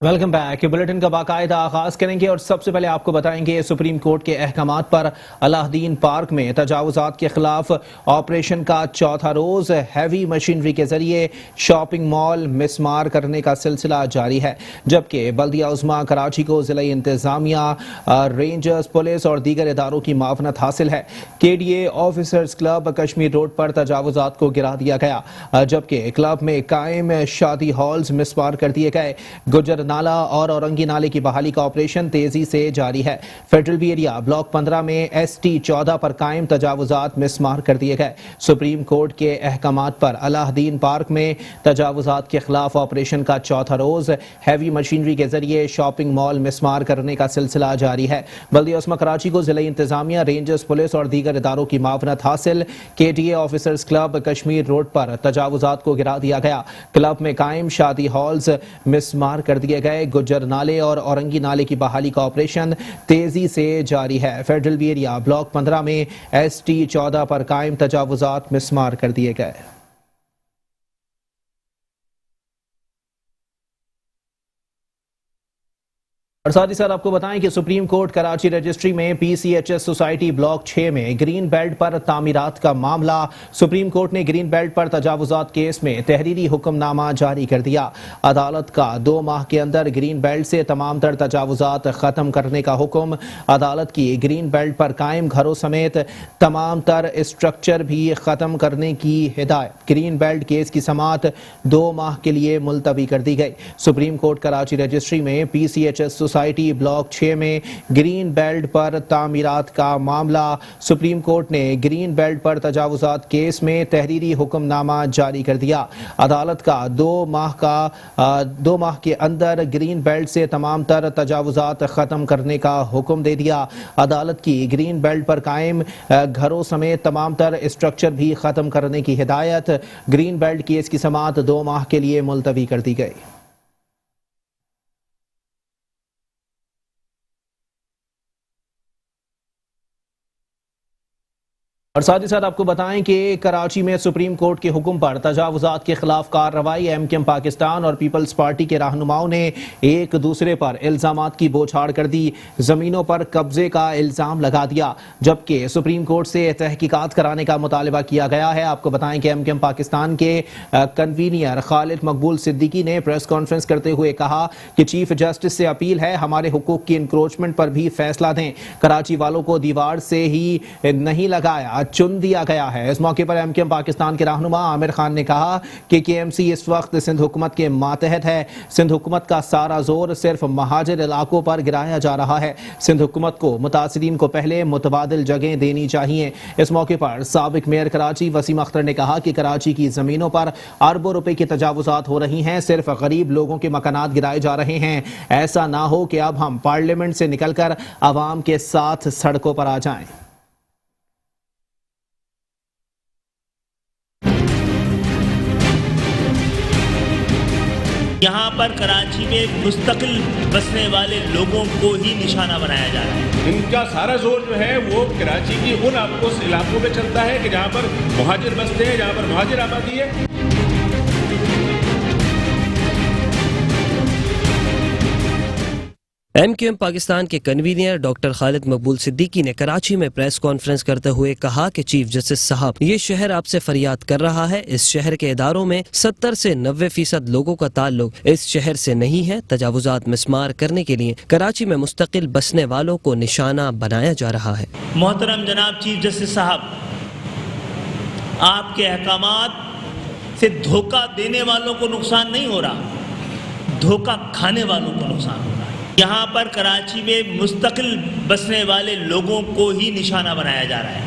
Welcome back. Bulletin کا باقاعدہ آغاز کریں گے اور سب سے پہلے آپ کو بتائیں گے سپریم کورٹ کے احکامات پر الہ الدین پارک میں تجاوزات کے خلاف آپریشن کا چوتھا روز ہیوی مشینری کے ذریعے شاپنگ مال مسمار کرنے کا سلسلہ جاری ہے، جبکہ بلدیہ عظمیٰ کراچی کو ضلعی انتظامیہ، رینجرز، پولیس اور دیگر اداروں کی معاونت حاصل ہے۔ K D A officers club Kashmir road پر تجاوزات کو گرا دیا گیا، جبکہ کلب میں قائم شادی ہالز مسمار کر دیے گئے۔ گجر نالہ اور اورنگی نالے کی بحالی کا آپریشن تیزی سے جاری ہے۔ فیڈرل بی ایریا بلاک 15 میں ایس ٹی 14 پر قائم تجاوزات مسمار کر دیے گئے۔ سپریم کورٹ کے احکامات پر الہ الدین پارک میں تجاوزات کے خلاف آپریشن کا چوتھا روز ہیوی مشینری کے ذریعے شاپنگ مال مسمار کرنے کا سلسلہ جاری ہے۔ بلدیہ عظمیٰ کراچی کو ضلعی انتظامیہ، رینجرز، پولیس اور دیگر اداروں کی معاونت حاصل۔ K D A officers club Kashmir road پر تجاوزات کو گرا دیا گیا، کلب میں قائم شادی ہالز مسمار کر دیے گئے۔ گجر نالے اور اورنگی نالے کی بحالی کا آپریشن تیزی سے جاری ہے۔ فیڈرل بی ایریا بلاک 15 میں ایس ٹی 14 پر قائم تجاوزات مسمار کر دیے گئے۔ اور ساتھ ہی ساتھ آپ کو بتائیں کہ سپریم کورٹ کراچی رجسٹری میں P C H S society block 6 میں گرین بیلٹ پر تعمیرات کا معاملہ۔ سپریم کورٹ نے گرین بیلٹ پر تجاوزات کیس میں تحریری حکم نامہ جاری کر دیا۔ عدالت کا 2 ماہ کے اندر گرین بیلٹ سے تمام تر تجاوزات ختم کرنے کا حکم۔ عدالت کی گرین بیلٹ پر قائم گھروں سمیت تمام تر اسٹرکچر بھی ختم کرنے کی ہدایت۔ گرین بیلٹ کیس کی سماعت 2 ماہ کے لیے ملتوی کر دی گئی۔ سپریم کورٹ کراچی رجسٹری میں P C H S society block 6 میں گرین بیلٹ پر تعمیرات کا معاملہ۔ سپریم کورٹ نے گرین بیلٹ پر تجاوزات کیس میں تحریری حکم نامہ جاری کر دیا۔ عدالت کا 2 ماہ کے اندر گرین بیلٹ سے تمام تر تجاوزات ختم کرنے کا حکم دے دیا۔ عدالت کی گرین بیلٹ پر قائم گھروں سمیت تمام تر اسٹرکچر بھی ختم کرنے کی ہدایت۔ گرین بیلٹ کیس کی سماعت 2 ماہ کے لیے ملتوی کر دی گئی۔ اور ساتھ ہی ساتھ آپ کو بتائیں کہ کراچی میں سپریم کورٹ کے حکم پر تجاوزات کے خلاف کارروائی۔ ایم کیو ایم پاکستان اور پیپلز پارٹی کے رہنماؤں نے ایک دوسرے پر الزامات کی بوچھاڑ کر دی، زمینوں پر قبضے کا الزام لگا دیا، جبکہ سپریم کورٹ سے تحقیقات کرانے کا مطالبہ کیا گیا ہے۔ آپ کو بتائیں کہ ایم کیو ایم پاکستان کے کنوینر خالد مقبول صدیقی نے پریس کانفرنس کرتے ہوئے کہا کہ چیف جسٹس سے اپیل ہے ہمارے حقوق کی انکروچمنٹ پر بھی فیصلہ دیں۔ کراچی والوں کو دیوار سے ہی نہیں لگایا، چن دیا گیا ہے۔ اس موقع پر ایم کیو ایم پاکستان کے رہنما عامر خان نے کہا کہ کے ایم سی اس وقت سندھ حکومت کے ماتحت ہے۔ سندھ حکومت کا سارا زور صرف مہاجر علاقوں پر گرایا جا رہا ہے۔ سندھ حکومت کو متاثرین کو پہلے متبادل جگہیں دینی چاہیے۔ اس موقع پر سابق میئر کراچی وسیم اختر نے کہا کہ کراچی کی زمینوں پر اربوں روپے کی تجاوزات ہو رہی ہیں، صرف غریب لوگوں کے مکانات گرائے جا رہے ہیں۔ ایسا نہ ہو کہ اب ہم پارلیمنٹ سے نکل کر عوام کے ساتھ سڑکوں پر آ جائیں۔ یہاں پر کراچی میں مستقل بسنے والے لوگوں کو ہی نشانہ بنایا جا رہا ہے۔ ان کا سارا زور جو ہے وہ کراچی کی ان اس علاقوں میں چلتا ہے کہ جہاں پر مہاجر بستے ہیں، جہاں پر مہاجر آبادی ہے۔ ایم کیو ایم پاکستان کے کنوینر ڈاکٹر خالد مقبول صدیقی نے کراچی میں پریس کانفرنس کرتے ہوئے کہا کہ چیف جسٹس صاحب، یہ شہر آپ سے فریاد کر رہا ہے۔ اس شہر کے اداروں میں 70 سے 90% لوگوں کا تعلق اس شہر سے نہیں ہے۔ تجاوزات مسمار کرنے کے لیے کراچی میں مستقل بسنے والوں کو نشانہ بنایا جا رہا ہے۔ محترم جناب چیف جسٹس صاحب، آپ کے احکامات سے دھوکہ دینے والوں کو نقصان نہیں ہو رہا، دھوکہ کھانے والوں کو نقصان ہو رہا ہے۔ یہاں پر کراچی میں مستقل بسنے والے لوگوں کو ہی نشانہ بنایا جا رہا ہے۔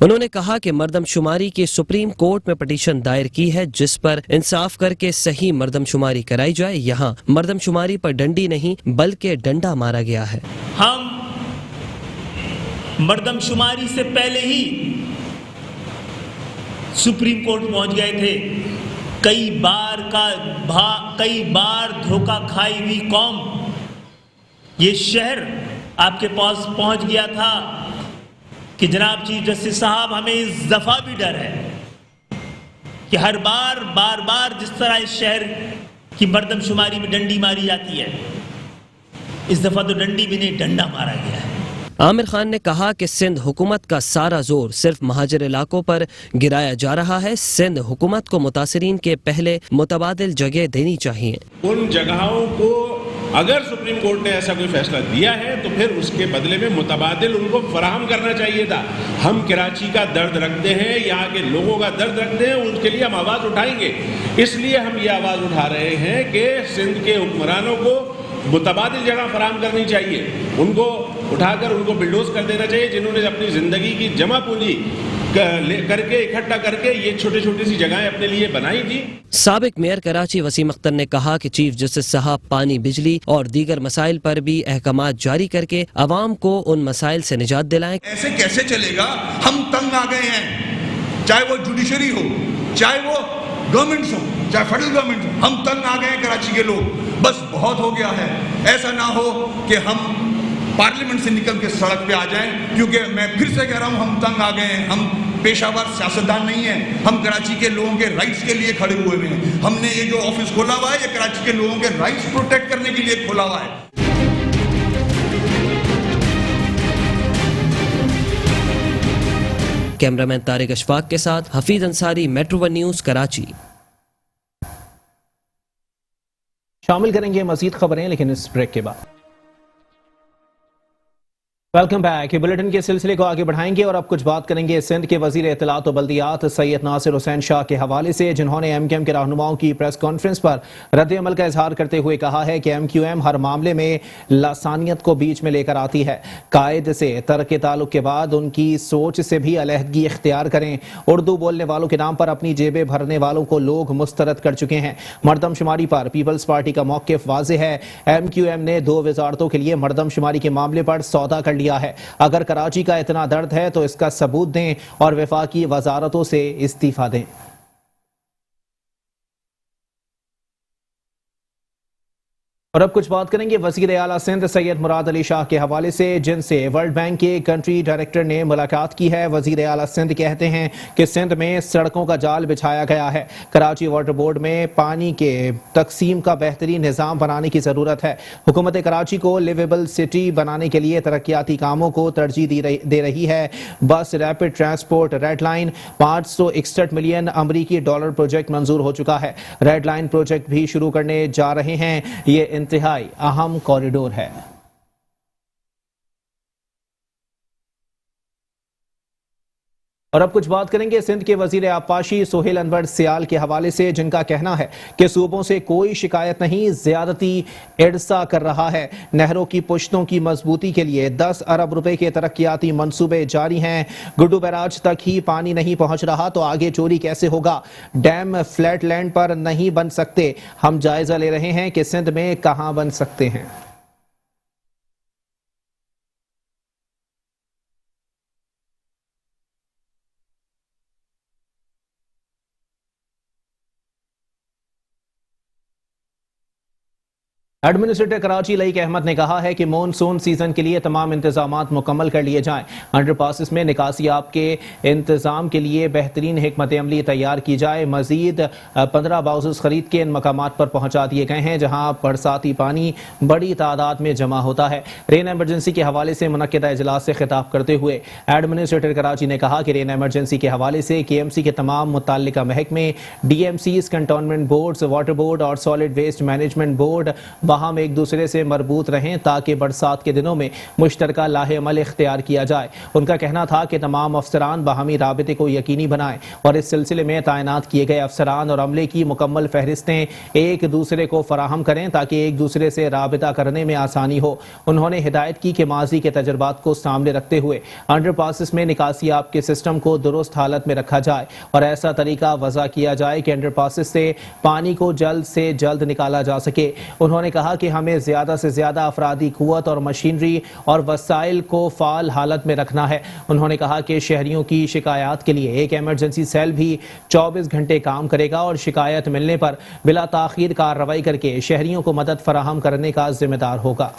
انہوں نے کہا کہ مردم شماری کی سپریم کورٹ میں پٹیشن دائر کی ہے جس پر انصاف کر کے صحیح مردم شماری کرائی جائے۔ یہاں مردم شماری پر ڈنڈی نہیں بلکہ ڈنڈا مارا گیا ہے۔ ہم مردم شماری سے پہلے ہی سپریم کورٹ پہنچ گئے تھے۔ کئی بار دھوکہ کھائی ہوئی قوم یہ شہر آپ کے پاس پہنچ گیا تھا کہ جناب چیف جسٹس صاحب، ہمیں اس دفعہ بھی ڈر ہے کہ ہر بار جس طرح اس شہر کہ مردم شماری میں ڈنڈی ماری جاتی ہے. اس دفعہ تو ڈنڈی بھی نہیں, ڈنڈا مارا گیا ہے. عامر خان نے کہا کہ سندھ حکومت کا سارا زور صرف مہاجر علاقوں پر گرایا جا رہا ہے. سندھ حکومت کو متاثرین کے پہلے متبادل جگہ دینی چاہیے. ان جگہوں کو اگر سپریم کورٹ نے ایسا کوئی فیصلہ دیا ہے تو پھر اس کے بدلے میں متبادل ان کو فراہم کرنا چاہیے تھا. ہم کراچی کا درد رکھتے ہیں, یہاں کے لوگوں کا درد رکھتے ہیں, ان کے لیے ہم آواز اٹھائیں گے. اس لیے ہم یہ آواز اٹھا رہے ہیں کہ سندھ کے حکمرانوں کو متبادل جگہ فراہم کرنی چاہیے. ان کو اٹھا کر ان کو بلڈوز کر دینا چاہیے جنہوں نے اپنی زندگی کی جمع پونجی کر کے اکٹھا کر کے یہ چھوٹی چھوٹی سی جگہیں اپنے لیے بنائی تھی. سابق میئر کراچی وسیم اختر نے کہا کہ چیف جسٹس صاحب پانی, بجلی اور دیگر مسائل پر بھی احکامات جاری کر کے عوام کو ان مسائل سے نجات دلائیں. ایسے کیسے چلے گا؟ ہم تنگ آ گئے ہیں, چاہے وہ جوڈیشری ہو, چاہے وہ گورنمنٹس ہو, چاہے فیڈرل گورنمنٹ ہو, ہم تنگ آ گئے ہیں کراچی کے لوگ. بس بہت ہو گیا ہے. ایسا نہ ہو کہ ہم پارلیمنٹ سے نکل کے سڑک پہ آ جائیں, کیونکہ میں پھر سے کہہ رہا ہوں ہم تنگ آ گئے ہیں. ہم پیشہ ور سیاستدان نہیں ہیں, ہم کراچی کے لوگوں کے رائٹس کے لیے کھڑے ہوئے ہیں. ہم نے یہ جو آفس کھولا ہوا ہے یہ کراچی کے لوگوں کے رائٹس پروٹیکٹ کرنے کے لیے کھولا ہوا ہے. کیمرامین طارق اشفاق کے ساتھ Hafeez Ansari, metro one news, Karachi. شامل کریں گے مزید خبریں لیکن اس بریک کے بعد. Welcome back. بلیٹن کے سلسلے کو آگے بڑھائیں گے اور اب کچھ بات کریں گے سندھ کے وزیر اطلاعات و بلدیات سید ناصر حسین شاہ کے حوالے سے, جنہوں نے ایم کیو ایم کے رہنماؤں کی پریس کانفرنس پر رد عمل کا اظہار کرتے ہوئے کہا ہے کہ ایم کیو ایم ہر معاملے میں لسانیت کو بیچ میں لے کر آتی ہے. قائد سے ترک تعلق کے بعد ان کی سوچ سے بھی علیحدگی اختیار کریں. اردو بولنے والوں کے نام پر اپنی جیبیں بھرنے والوں کو لوگ مسترد کر چکے ہیں. مردم شماری پر پیپلز پارٹی کا موقف واضح ہے. ایم کیو ایم نے 2 وزارتوں کے لیے مردم شماری کے معاملے پر سودا کر لیا ہے. اگر کراچی کا اتنا درد ہے تو اس کا ثبوت دیں اور وفاقی وزارتوں سے استعفا دیں. اور اب کچھ بات کریں گے وزیر اعلیٰ سندھ سید مراد علی شاہ کے حوالے سے, جن سے ورلڈ بینک کے کنٹری ڈائریکٹر نے ملاقات کی ہے. وزیر اعلیٰ سندھ کہتے ہیں کہ سندھ میں سڑکوں کا جال بچھایا گیا ہے. کراچی واٹر بورڈ میں پانی کے تقسیم کا بہترین نظام بنانے کی ضرورت ہے. حکومت کراچی کو لیویبل سٹی بنانے کے لیے ترقیاتی کاموں کو ترجیح دے رہی ہے. Bus rapid transport red line $561 million امریکی پروجیکٹ منظور ہو چکا ہے. ریڈ لائن پروجیکٹ بھی شروع کرنے جا رہے ہیں. یہ انتہائی اہم کوریڈور ہے. اور اب کچھ بات کریں گے سندھ کے وزیر آبپاشی سہیل انور سیال کے حوالے سے, جن کا کہنا ہے کہ صوبوں سے کوئی شکایت نہیں, زیادتی اڑسا کر رہا ہے. نہروں کی پشتوں کی مضبوطی کے لیے 10 ارب روپے کے ترقیاتی منصوبے جاری ہیں. گڈو بیراج تک ہی پانی نہیں پہنچ رہا تو آگے چوری کیسے ہوگا. ڈیم فلیٹ لینڈ پر نہیں بن سکتے. ہم جائزہ لے رہے ہیں کہ سندھ میں کہاں بن سکتے ہیں. ایڈمنسٹریٹر کراچی لئیک احمد نے کہا ہے کہ مونسون سیزن کے لیے تمام انتظامات مکمل کر لیے جائیں. انڈر پاسز میں نکاسی آب کے انتظام کے لیے بہترین حکمت عملی تیار کی جائے. مزید 15 باؤزز خرید کے ان مقامات پر پہنچا دیے گئے ہیں جہاں برساتی پانی بڑی تعداد میں جمع ہوتا ہے. رین ایمرجنسی کے حوالے سے منعقدہ اجلاس سے خطاب کرتے ہوئے ایڈمنسٹریٹر کراچی نے کہا کہ رین ایمرجنسی کے حوالے سے کے ایم سی کے تمام متعلقہ محکمے, D M Cs, cantonment boards, water board اور سالڈ ویسٹ مینجمنٹ بورڈ باہم ایک دوسرے سے مربوط رہیں تاکہ برسات کے دنوں میں مشترکہ لاہ عمل اختیار کیا جائے. ان کا کہنا تھا کہ تمام افسران باہمی رابطے کو یقینی بنائیں اور اس سلسلے میں تعینات کیے گئے افسران اور عملے کی مکمل فہرستیں ایک دوسرے کو فراہم کریں تاکہ ایک دوسرے سے رابطہ کرنے میں آسانی ہو. انہوں نے ہدایت کی کہ ماضی کے تجربات کو سامنے رکھتے ہوئے انڈر پاسز میں نکاسی آب کے سسٹم کو درست حالت میں رکھا جائے اور ایسا طریقہ وضع کیا جائے کہ انڈر پاسز سے پانی کو جلد سے جلد نکالا جا سکے. انہوں نے کہا کہ ہمیں زیادہ سے زیادہ افرادی قوت اور مشینری اور وسائل کو فعال حالت میں رکھنا ہے. انہوں نے کہا کہ شہریوں کی شکایات کے لیے ایک ایمرجنسی سیل بھی 24 گھنٹے کام کرے گا اور شکایت ملنے پر بلا تاخیر کارروائی کر کے شہریوں کو مدد فراہم کرنے کا ذمہ دار ہوگا.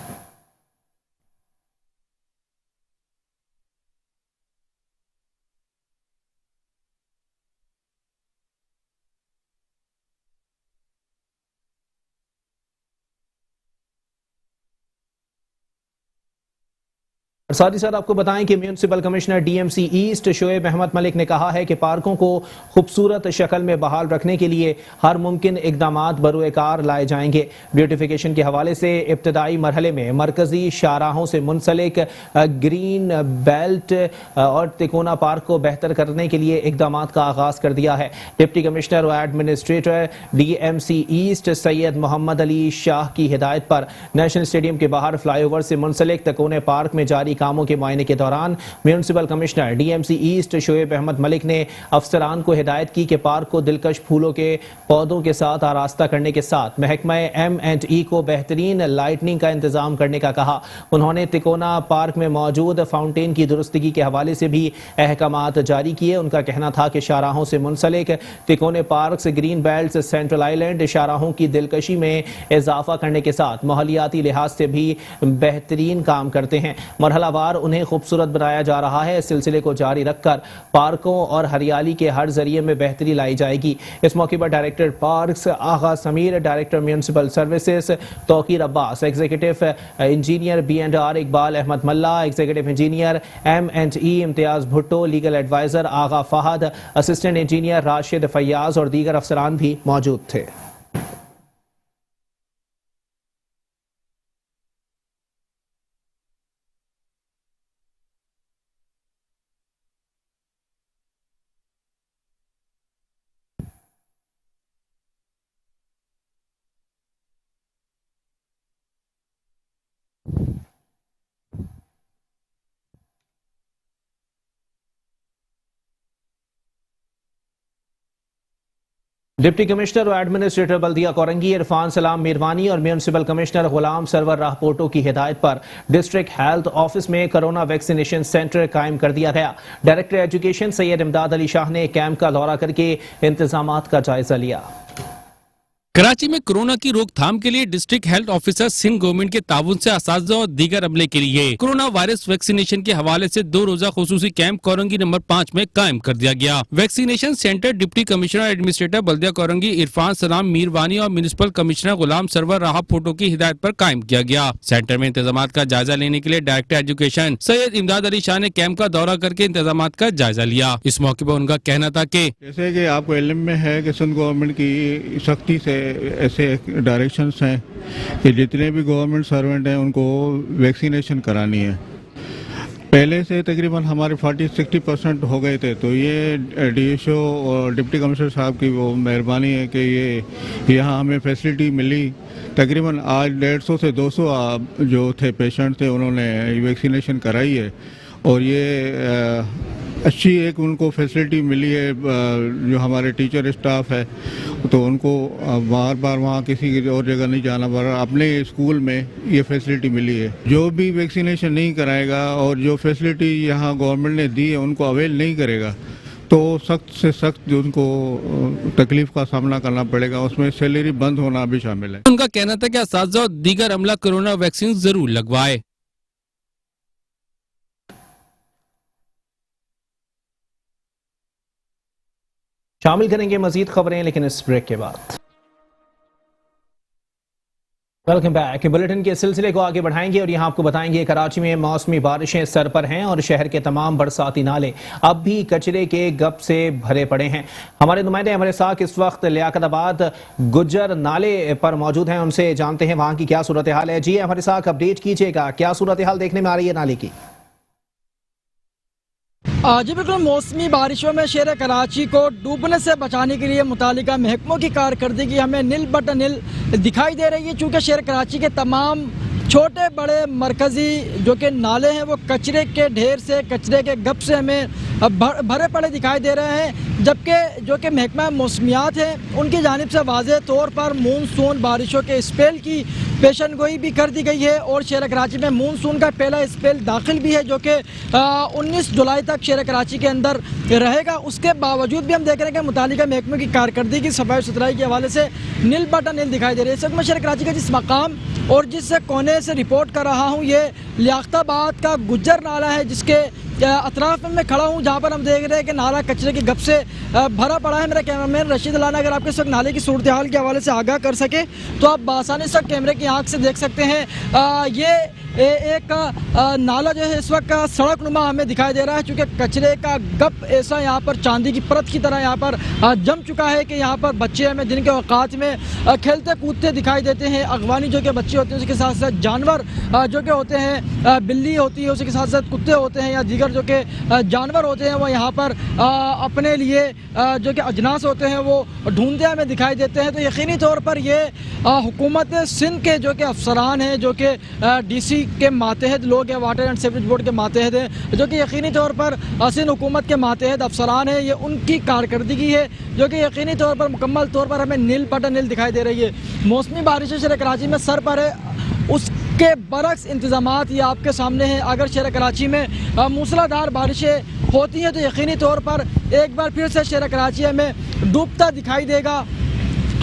साथ ही साथ आपको बताएं कि municipal commissioner DMC East Shoaib Ahmed Malik ने कहा है कि पार्कों को खूबसूरत शक्ल में बहाल रखने के लिए हर मुमकिन इकदामात बरूएकार लाए जाएंगे। ब्यूटिफिकेशन के हवाले से इब्तदाई मरहले में मरकजी शाहराहों से मुंसलिक ग्रीन बेल्ट और तिकोना पार्क को बेहतर करने के लिए इकदामात का आगाज कर दिया है। डिप्टी कमिश्नर और administrator DMC East Syed Mohammad Ali Shah की हिदायत पर नेशनल स्टेडियम के बाहर फ्लाईओवर से मुंसलिक तिकोने पार्क में जारी कामों के मुआयने के दौरान municipal commissioner DMC East Shoaib Ahmed Malik ने अफसरान को हिदायत की कि पार्क को दिलकश फूलों के पौधों के साथ आरास्ता करने के साथ महकमा M&E को बेहतरीन लाइटनिंग का इंतजाम करने का कहा। उन्होंने तिकोना पार्क में मौजूद फाउंटेन की दुरुस्तगी के हवाले से भी अहकामात जारी किए। उनका कहना था कि शाहराहों से मुंसलिक तिकोने park, green belt, central island शाहराहों की दिलकशी में इजाफा करने के साथ माहौलियाती लिहाज से भी बेहतरीन काम करते हैं। मरहलावार उन्हें खूबसूरत बनाया जा रहा है। इस सिलसिले को जारी रखकर पार्कों और हरियाली के हर जरिए में बेहतरी लाई जाएगी। इस मौके पर director parks Agha Sameer, director municipal services Tauqeer Abbas, executive engineer B&R Iqbal Ahmed Malla, executive engineer M&E Imtiaz Bhutto, legal adviser Agha Fahad, assistant engineer Rashid Fayyaz और दीगर अफसरान भी मौजूद थे। डिप्टी कमिश्नर और एडमिनिस्ट्रेटर बल्दिया कोरंगी इरफान सलाम मीरवानी और म्यूनिसिपल कमिश्नर गुलाम सरवर राहपोटो की हिदायत पर डिस्ट्रिक्ट हेल्थ ऑफिस में कोरोना वैक्सीनेशन सेंटर कायम कर दिया गया। डायरेक्टर एजुकेशन सैयद इमदाद अली शाह ने कैंप का दौरा करके इंतजामात का जायजा लिया। कराची में कोरोना की रोकथाम के लिए district health officer Sindh government के ताउन से असातिज़ा और दीगर अमले के लिए कोरोना वायरस वैक्सीनेशन के हवाले से 2 रोजा खुसूसी कैंप कोरंगी नंबर 5 में कायम कर दिया गया। Vaccination centre deputy commissioner administrator बल्दिया कोरंगी इरफान सलाम मीरवानी और म्यूनिसिपल कमिश्नर गुलाम सरवर राहपोटो की हिदायत पर कायम किया गया। सेंटर में इंतजाम का जायजा लेने के लिए डायरेक्टर एजुकेशन सैयद इमदाद अली शाह ने कैंप का दौरा करके इंतजाम का जायजा लिया। इस मौके पर उनका कहना था कि जैसे कि आपको इल्म में है कि सिंध गवर्नमेंट की सख्ती से ऐसे डायरेक्शंस हैं कि जितने भी गवर्नमेंट सर्वेंट हैं उनको वैक्सीनेशन करानी है। पहले से तकरीबन हमारे 40-60% हो गए थे, तो ये DSO और डिप्टी कमिश्नर साहब की वो मेहरबानी है कि ये यहाँ हमें फैसिलिटी मिली। तकरीबन आज 150 से 200 जो थे पेशेंट थे उन्होंने वैक्सीनेशन कराई है और ये अच्छी एक उनको फैसिलिटी मिली है। जो हमारे टीचर स्टाफ है तो उनको बार बार वहाँ किसी और जगह नहीं जाना पड़ रहा, अपने स्कूल में ये फैसिलिटी मिली है। जो भी वैक्सीनेशन नहीं कराएगा और जो फैसिलिटी यहाँ गवर्नमेंट ने दी है उनको अवेल नहीं करेगा तो सख्त से सख्त उनको तकलीफ का सामना करना पड़ेगा। उसमें सैलरी बंद होना भी शामिल है। उनका कहना था कि असातिज़ा और दीगर अमला कोरोना वैक्सीन जरूर लगवाए। शामिल करेंगे मजीद खबरें लेकिन इस ब्रेक के बाद। Welcome back. बुलेटिन के सिलसिले को आगे बढ़ाएंगे और यहां आपको बताएंगे कराची में मौसमी बारिशें सर पर हैं और शहर के तमाम बरसाती नाले अब भी कचरे के गप से भरे पड़े हैं। हमारे नुमाइंदे हमारे साथ इस वक्त लियाकताबाद गुज्जर नाले पर मौजूद हैं, उनसे जानते हैं वहां की क्या सूरत हाल है। जी हमारे साथ अपडेट कीजिएगा, क्या सूरत हाल देखने में आ रही है नाले की? जी बिल्कुल, मौसमी बारिशों में शहर कराची को डूबने से बचाने के लिए मुतालिका महकमों की कारकर्दगी हमें नील बट नील दिखाई दे रही है। चूँकि शहर कराची के तमाम छोटे बड़े मरकज़ी जो कि नाले हैं वो कचरे के ढेर से, कचरे के गप से हमें भरे पड़े दिखाई दे रहे हैं, जबकि जो कि महकमा मौसमियात है उनकी जानिब से वाज़ेह तौर पर मानसून बारिशों के स्पेल की पेशन गोई भी कर दी गई है और शहर कराची में मानसून का पहला स्पेल दाखिल भी है जो कि 19 जुलाई तक शहर कराची के अंदर रहेगा। उसके बावजूद भी हम देख रहे हैं कि मुतालिका महकमे की कारकर्दगी सफाई सुथराई के हवाले से नील बटा नील दिखाई दे रही है। इस वक्त मैं शहर कराची का जिस मकाम और जिस कोने से रिपोर्ट कर रहा हूँ ये लियाकताबाद का गुज्जर नाला है, जिसके अतराफ में मैं खड़ा हूँ, जहाँ पर हम देख रहे हैं कि नाला कचरे की गप से भरा पड़ा है। मेरा कैमरामैन रशीद लाना अगर आपके इस वक्त नाले की सूरत हाल के हवाले से आगाह कर सके तो आप आसानी से कैमरे की आँख से देख सकते हैं। ये एक नाला जो है इस वक्त सड़क नुमा हमें दिखाई दे रहा है, चूँकि कचरे का गप ऐसा यहाँ पर चांदी की परत की तरह यहाँ पर जम चुका है कि यहाँ पर बच्चे हमें दिन के औकात में खेलते कूदते दिखाई देते हैं। अगवानी जो कि बच्चे होते हैं, उसके साथ साथ जानवर जो कि होते हैं, बिल्ली होती है, उसके साथ साथ कुत्ते होते हैं या दीगर जो कि जानवर होते हैं, वो यहाँ पर अपने लिए जो कि अजनास होते हैं वो ढूंढते हमें दिखाई देते हैं। तो यकीनी तौर पर ये हुकूमत सिंध के जो कि अफसरान हैं, जो कि डीसी के मातहत लोग हैं, वाटर एंड सीवरेज बोर्ड के मातहत हैं, जो कि यकीनी तौर पर सिंध हुकूमत के मातहत अफसरान हैं, ये उनकी कारकर्दगी है जो कि यकीनी तौर पर मुकम्मल तौर पर हमें नील बटन नील दिखाई दे रही है। मौसमी बारिशें शहर कराची में सर पर है, उसके बरक्स इंतज़ामात ये आपके सामने हैं। अगर शहर कराची में मूसलाधार बारिशें होती हैं तो यकीनी तौर पर एक बार फिर से शहर कराची हमें डूबता दिखाई देगा।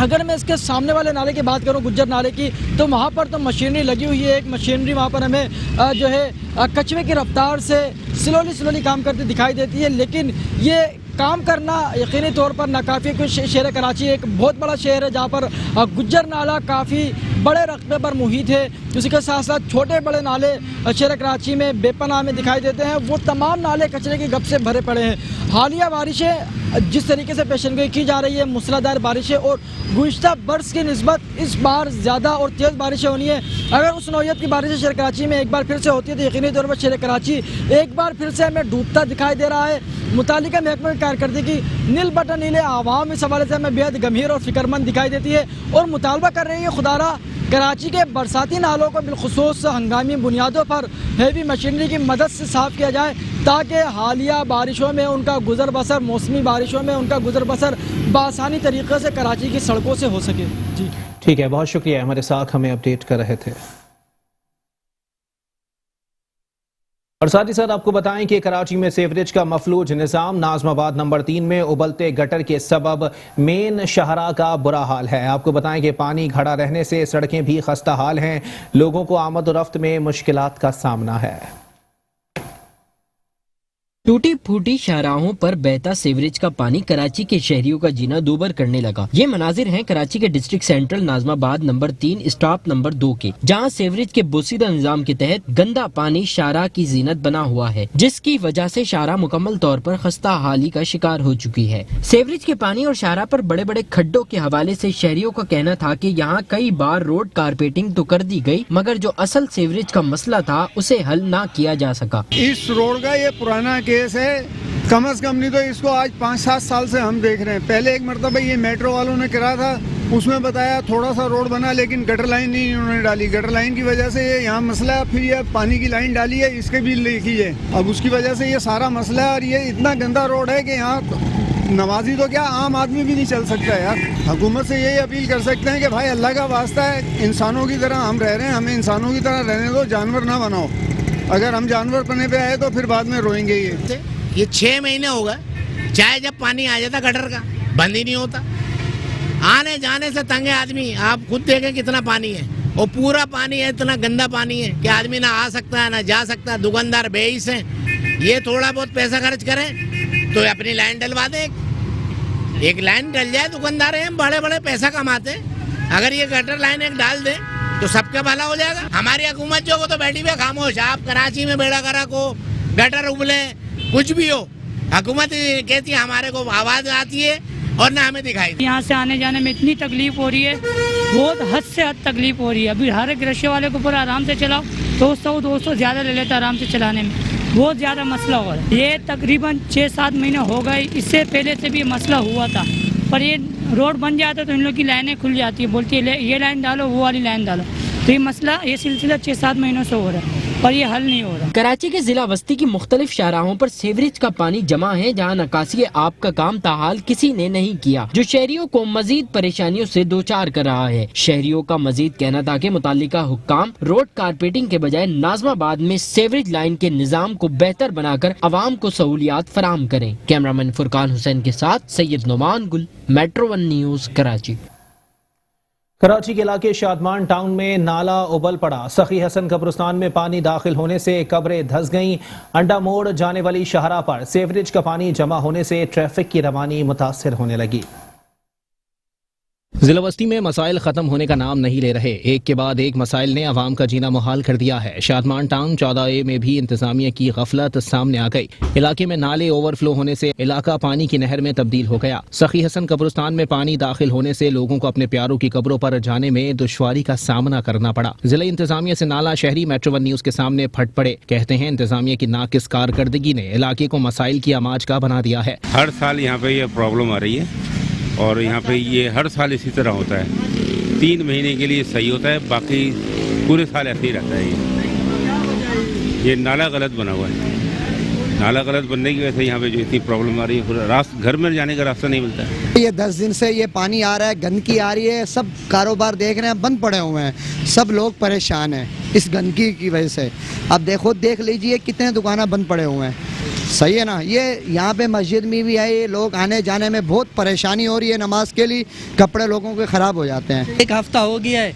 अगर मैं इसके सामने वाले नाले की बात करूं, गुज्जर नाले की, तो वहाँ पर तो मशीनरी लगी हुई है। एक मशीनरी वहाँ पर हमें जो है कचरे की रफ्तार से स्लोली काम करती दिखाई देती है, लेकिन ये काम करना यकीनी तौर पर नाकाफ़ी। कुछ शहर कराची एक बहुत बड़ा शहर है जहाँ पर गुज्जर नाला काफ़ी बड़े रकबे पर मुहित है। उसी के साथ साथ छोटे बड़े नाले शहर कराची में बेपनाह में दिखाई देते हैं, वो तमाम नाले कचरे के गप से भरे पड़े हैं। हालिया बारिशें जिस तरीके से पेशनगोई की जा रही है, मूसलाधार बारिशें और गुज़िश्ता बरस की निस्बत इस बार ज़्यादा और तेज़ बारिशें होनी है। अगर उस नौयत की बारिशें शहर कराची में एक बार फिर से होती है तो यकीनी तौर पर शहर कराची एक बार फिर से हमें डूबता दिखाई दे रहा है। मुतालिका महकमे की कारकर्दगी नील बटन नीले आवाम इस हवाले से हमें बेहद गंभीर और फिक्रमंद दिखाई देती है और मुतालबा कर रही है खुदारा कराची के बरसाती नालों को बिलखुसूस हंगामी बुनियादों पर हेवी मशीनरी की मदद से साफ़ किया जाए ताकि हालिया बारिशों में उनका गुजर बसर, मौसमी बारिशों में उनका गुजर बसर बआसानी तरीक़े से कराची की सड़कों से हो सके। जी ठीक है, बहुत शुक्रिया, हमारे साथ हमें अपडेट कर रहे थे। और साथ ही साथ आपको बताएं कि कराची में सीवरेज का मफलूज निज़ाम, नाज़माबाद नंबर 3 में उबलते गटर के सबब मेन शहरा का बुरा हाल है। आपको बताएं कि पानी खड़ा रहने से सड़कें भी खस्ता हाल हैं, लोगों को आमद और रफ्त में मुश्किलात का सामना है। टूटी फूटी शाहराहों पर बहता सीवरेज का पानी कराची के शहरियों का जीना दूभर करने लगा। ये मनाजिर हैं कराची के district central Nazimabad number 3 stop number 2 के, जहां सीवरेज के बोसीदा निजाम के तहत गंदा पानी शाहराह की जीनत बना हुआ है, जिसकी वजह से शाहराह मुकम्मल तौर पर खस्ता हाली का शिकार हो चुकी है। सीवरेज के पानी और शाहराह पर बड़े बड़े खड्डों के हवाले से शहरियों का कहना था कि यहाँ कई बार रोड कारपेटिंग तो कर दी गई, मगर जो असल सीवरेज का मसला था उसे हल न किया जा सका। इस रोड का ये पुराना केस है, कम से कम नहीं तो इसको आज 5-7 साल से हम देख रहे हैं। पहले एक मरतबा ये मेट्रो वालों ने करा था, उसमें बताया थोड़ा सा रोड बना, लेकिन गटर लाइन नहीं उन्होंने डाली। गटर लाइन की वजह से ये यहाँ मसला है। फिर ये पानी की लाइन डाली है, इसके भी लिखी है, अब उसकी वजह से ये सारा मसला है। और ये इतना गंदा रोड है कि यहाँ नमाजी तो क्या आम आदमी भी नहीं चल सकता है। यार हुकूमत से यही अपील कर सकते हैं कि भाई अल्लाह का वास्ता है, इंसानों की तरह हम रह रहे हैं, हमें इंसानों की तरह रहने दो, जानवर ना बनाओ। अगर हम जानवर बनने पे आए तो फिर बाद में रोएंगे। ये 6 महीने हो गए, चाहे जब पानी आ जाता गटर का बंद ही नहीं होता। आने जाने से तंग है आदमी, आप खुद देखें कितना पानी है, और पूरा पानी है, इतना गंदा पानी है कि आदमी ना आ सकता है ना जा सकता है। दुकानदार बेईस हैं, ये थोड़ा बहुत पैसा खर्च करें तो अपनी लाइन डलवा दें, एक लाइन डल जाए। दुकानदार हैं बड़े बड़े पैसा कमाते हैं, अगर ये गटर लाइन एक डाल दें तो सबका भला हो जाएगा। हमारी हुकूमत जो वो तो बैठी हुई खामोश। आप कराची में बेड़ा करा को गटर उबले कुछ भी हो, हुकूमत कहती है हमारे को आवाज आती है और ना हमें दिखाई। यहाँ से आने जाने में इतनी तकलीफ हो रही है, बहुत हद से हद तकलीफ हो रही है। अभी हर एक रिक्शे वाले को पूरा आराम से चलाओ, 200 ज़्यादा ले लेता आराम से चलाने में, बहुत ज़्यादा मसला हो रहा है। ये तकरीबन 6-7 महीने हो गए, इससे पहले से भी मसला हुआ था, पर ये रोड बन जाता तो इन लोग की लाइनें खुल जाती है, बोलती है ये लाइन डालो वो वाली लाइन डालो। तो ये मसला, ये सिलसिला 6-7 महीनों से हो रहा है पर ये हल नहीं हो रहा। कराची के जिला बस्ती की मुख्तलिफ शाहराहों पर सीवरेज का पानी जमा है, जहाँ नकासी आब का काम ताहाल किसी ने नहीं किया, जो शहरियों को मजीद परेशानियों से दो चार कर रहा है। शहरियों का मजीद कहना था कि मुतालिका हुक्काम रोड कारपेटिंग के बजाय नाज़माबाद में सीवरेज लाइन के निजाम को बेहतर बनाकर अवाम को सहूलियात फराहम करें। कैमरामैन फुरकान हुसैन के साथ सैयद नुमान गुल, मेट्रो 1 न्यूज कराची। कराची के इलाके शादमान टाउन में नाला उबल पड़ा, सखी हसन कब्रिस्तान में पानी दाखिल होने से कब्रें धंस गईं। अंडा मोड़ जाने वाली शाहरा पर सीवरेज का पानी जमा होने से ट्रैफिक की रवानी मुतासिर होने लगी। जिला बस्ती में मसाइल खत्म होने का नाम नहीं ले रहे। एक के बाद एक मसाइल ने आवाम का जीना मुहाल कर दिया है। शादमान टाउन 14A में भी इंतजामिया की गफलत सामने आ गई। इलाके में नाले ओवरफ्लो होने से इलाका पानी की नहर में तब्दील हो गया। सखी हसन कब्रिस्तान में पानी दाखिल होने से लोगों को अपने प्यारों की कब्रों पर जाने में दुश्वारी का सामना करना पड़ा। जिला इंतजामिया से नाला शहरी मेट्रो वन न्यूज के सामने फट पड़े। कहते हैं इंतजामिया की नाकिस कारकर्दगी ने इलाके को मसाइल की आमाज का बना दिया है। हर साल यहाँ पे ये प्रॉब्लम आ रही है और यहाँ पे ये हर साल इसी तरह होता है। 3 महीने के लिए सही होता है, बाकी पूरे साल ऐसे ही रहता है। ये नाला गलत बना हुआ है। नाला गलत बनने की वजह से यहाँ पे जो इतनी प्रॉब्लम आ रही है, घर में जाने का रास्ता नहीं मिलता है। ये 10 दिन से ये पानी आ रहा है, गंदगी आ रही है, सब कारोबार देख रहे हैं बंद पड़े हुए हैं, सब लोग परेशान हैं इस गंदगी की वजह से। अब देख लीजिए कितने दुकानें बंद पड़े हुए हैं। सही है ना। ये यहाँ पे मस्जिद में भी है, ये लोग आने जाने में बहुत परेशानी हो रही है। नमाज के लिए कपड़े लोगों के ख़राब हो जाते हैं। 1 हफ्ता हो गया है,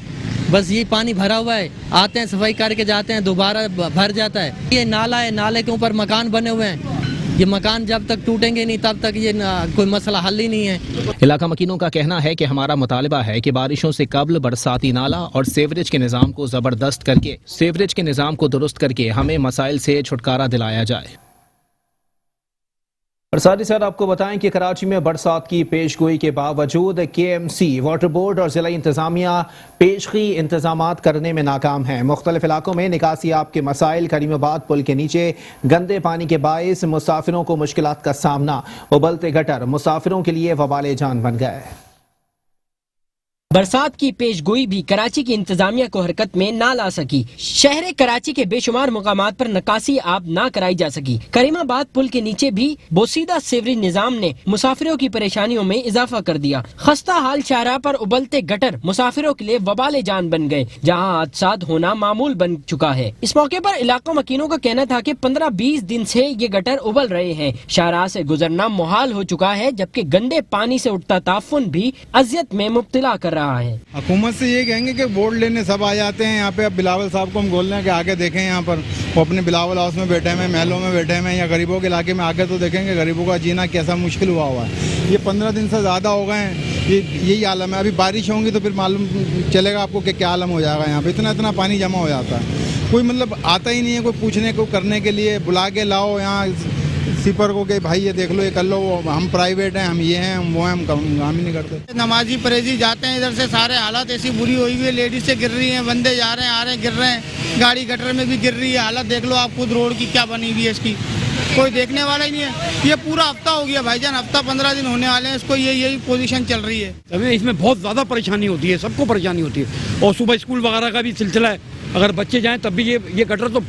बस ये पानी भरा हुआ है। आते हैं सफाई करके जाते हैं, दोबारा भर जाता है। ये नाला है, नाले के ऊपर मकान बने हुए हैं। ये मकान जब तक टूटेंगे नहीं तब तक ये कोई मसला हल ही नहीं है। इलाका मकीनों का कहना है कि हमारा मुतालबा है कि बारिशों से कबल बरसाती नाला और सीवरेज के निज़ाम को ज़बरदस्त करके सीवरेज के निज़ाम को दुरुस्त करके हमें मसाइल से छुटकारा दिलाया जाए। और साथ ही साथ आपको बताएं कि कराची में बरसात की पेशगोई के बावजूद KMC, वाटर बोर्ड और जिला इंतजामिया पेशगी इंतजामात करने में नाकाम हैं। मुख्तलिफ इलाकों में निकासी आब के मसाइल, करीमाबाद पुल के नीचे गंदे पानी के बायस मुसाफिरों को मुश्किलात का सामना। उबलते गटर मुसाफिरों के लिए वबाले जान बन गए। बरसात की पेशगोई भी कराची की इंतजामिया को हरकत में ना ला सकी। शहर कराची के बेशुमार मुकामात पर नकासी आब ना कराई जा सकी। करीमाबाद पुल के नीचे भी बोसीदा सीवरेज निजाम ने मुसाफिरों की परेशानियों में इजाफा कर दिया। खस्ता हाल शाहराह पर उबलते गटर मुसाफिरों के लिए वबाले जान बन गए, जहाँ हादसात होना मामूल बन चुका है। इस मौके पर इलाका मकीनों का कहना था कि 15-20 दिन से ये गटर उबल रहे हैं। शाहराह से गुजरना मुहाल हो चुका है, जबकि गंदे पानी से उठता ताफुन भी अजियत में मुब्तला कर रहा है। हुकूमत से ये कहेंगे कि वोट लेने सब आ जाते हैं यहाँ पे। अब बिलावल साहब को हम बोल रहे हैं कि आके देखें, यहाँ पर वो अपने बिलावल हाउस में बैठे हैं, महलों में बैठे हैं, या गरीबों के इलाके में आके तो देखेंगे गरीबों का जीना कैसा मुश्किल हुआ है। ये 15 दिन से ज़्यादा हो गए हैं, यही आलम है। अभी बारिश होंगी तो फिर मालूम चलेगा आपको कि क्या आलम हो जाएगा। यहाँ पे इतना पानी जमा हो जाता है, कोई मतलब आता ही नहीं है कोई पूछने को करने के लिए। बुला के लाओ यहाँ सीपर को कि भाई ये देख लो, ये कर लो, हम प्राइवेट हैं, हम ये हैं, हम वो हैं, हम काम ही नहीं करते। नमाजी परहेजी जाते हैं इधर से, सारे हालत ऐसी बुरी हुई हुई है। लेडीज से गिर रही हैं, बंदे जा रहे हैं, आ रहे हैं, गिर रहे हैं, गाड़ी गटर में भी गिर रही है। हालत देख लो आप खुद, रोड की क्या बनी हुई है इसकी, कोई देखने वाला ही नहीं है। ये पूरा हफ्ता हो गया भाईजान, हफ्ता 15 दिन होने वाले हैं इसको, यही पोजीशन चल रही है। अभी इसमें बहुत ज़्यादा परेशानी होती है, सबको परेशानी होती है। और सुबह स्कूल वगैरह का भी सिलसिला है, अगर बच्चे जाएँ तब भी ये गटर तो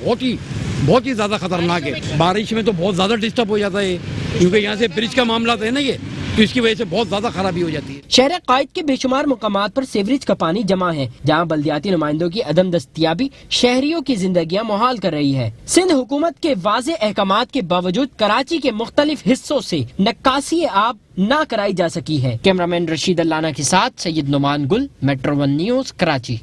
बहुत ही ज़्यादा खतरनाक है। बारिश में तो बहुत ज़्यादा डिस्टर्ब हो जाता है, क्योंकि यहाँ से ब्रिज का मामला तो है ना ये, तो इसकी वजह से बहुत ज़्यादा खराबी हो जाती है। शहर कायद के बेशुमार मुकामात पर सीवरेज का पानी जमा है, जहाँ बल्दियाती नुमाइंदों की अदम दस्तयाबी शहरियों की जिंदगियाँ मुहाल कर रही है। सिंध हुकूमत के वाज़े अहकामात के बावजूद कराची के मुख्तलिफ हिस्सों से नक्कासी आब ना कराई जा सकी है। कैमरामैन रशीद अल्लाना के साथ सैयद नुमान गुल, मेट्रो वन न्यूज, कराची।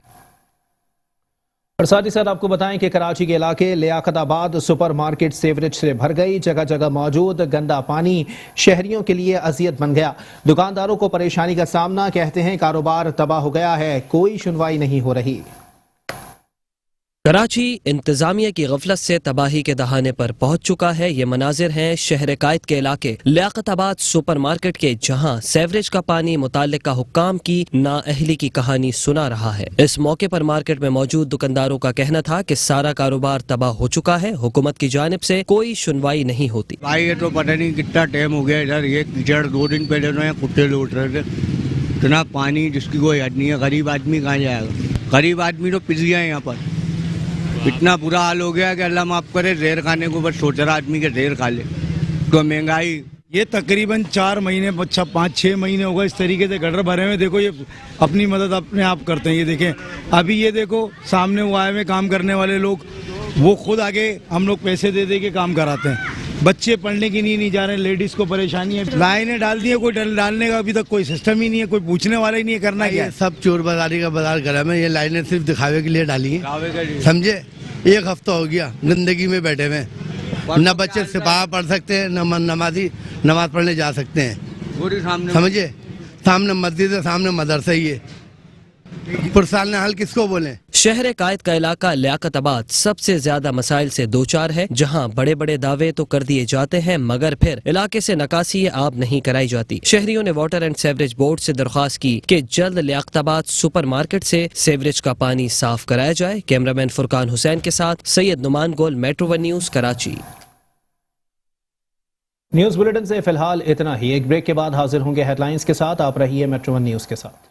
और साथ ही साथ आपको बताएं कि कराची के इलाके लियाकताबाद सुपर मार्केट सीवरेज से भर गई। जगह जगह मौजूद गंदा पानी शहरियों के लिए अजियत बन गया। दुकानदारों को परेशानी का सामना, कहते हैं कारोबार तबाह हो गया है, कोई सुनवाई नहीं हो रही। कराची इंतजामिया की गफलत से तबाही के दहाने पर पहुंच चुका है। ये मनाजिर हैं शहर कायद के इलाके लियाकताबाद सुपर मार्केट के, जहां सीवरेज का पानी मुताल्लिका हुक्काम की नाअहली की कहानी सुना रहा है। इस मौके पर मार्केट में मौजूद दुकानदारों का कहना था कि सारा कारोबार तबाह हो चुका है, हुकूमत की जानिब से कोई सुनवाई नहीं होती। भाई ये तो पता नहीं कितना टाइम हो गया इधर, ये कीचड़ 2 दिन पहले तो कुत्ते लौट रहे थे, इतना पानी जिसकी कोई हद नहीं है। गरीब आदमी कहाँ जाएगा? गरीब आदमी तो पिस गया है यहाँ पर। इतना बुरा हाल हो गया कि अल्लाह माफ करे, ढेर खाने को बस सोच रहा आदमी के ढेर खा ले। तो महंगाई, ये तकरीबन 4 महीने 5-6 महीने हो गए इस तरीके से गटर भरे हुए। देखो ये अपनी मदद अपने आप करते हैं। ये देखें, अभी ये देखो सामने वो आए हुए काम करने वाले लोग, वो खुद आगे हम लोग पैसे दे के काम कराते हैं। बच्चे पढ़ने के लिए नहीं जा रहे, लेडीज को परेशानी है। लाइनें डाल दी है, कोई डालने का अभी तक कोई सिस्टम ही नहीं है, कोई पूछने वाला ही नहीं है करना क्या है। सब चोर बाजारी का बाजार गरम है। ये लाइनें सिर्फ दिखावे के लिए डाली है, समझे। 1 हफ्ता हो गया गंदगी में बैठे हुए, न बच्चे सिपाही पढ़ सकते हैं, न नमाजी नमाज पढ़ने जा सकते हैं, समझे। सामने मस्जिद है, सामने मदरसा ही है। पुरसाल हल किसको बोले। शहर कायद का इलाका लियाकताबाद सबसे ज्यादा मसाइल से दो चार है, जहां बड़े बड़े दावे तो कर दिए जाते हैं मगर फिर इलाके से नकासी आब नहीं कराई जाती। शहरियों ने वाटर एंड सीवरेज बोर्ड से दरख्वास्त की कि जल्द लियाकताबाद सुपर मार्केट से सीवरेज का पानी साफ कराया जाए। कैमरामैन फुरकान हुसैन के साथ Syed Noman Gol, metro one news, Karachi. News bulletin से फिलहाल इतना ही। एक ब्रेक के बाद हाजिर होंगे हेडलाइंस के साथ। आप रहिए मेट्रो वन न्यूज के साथ।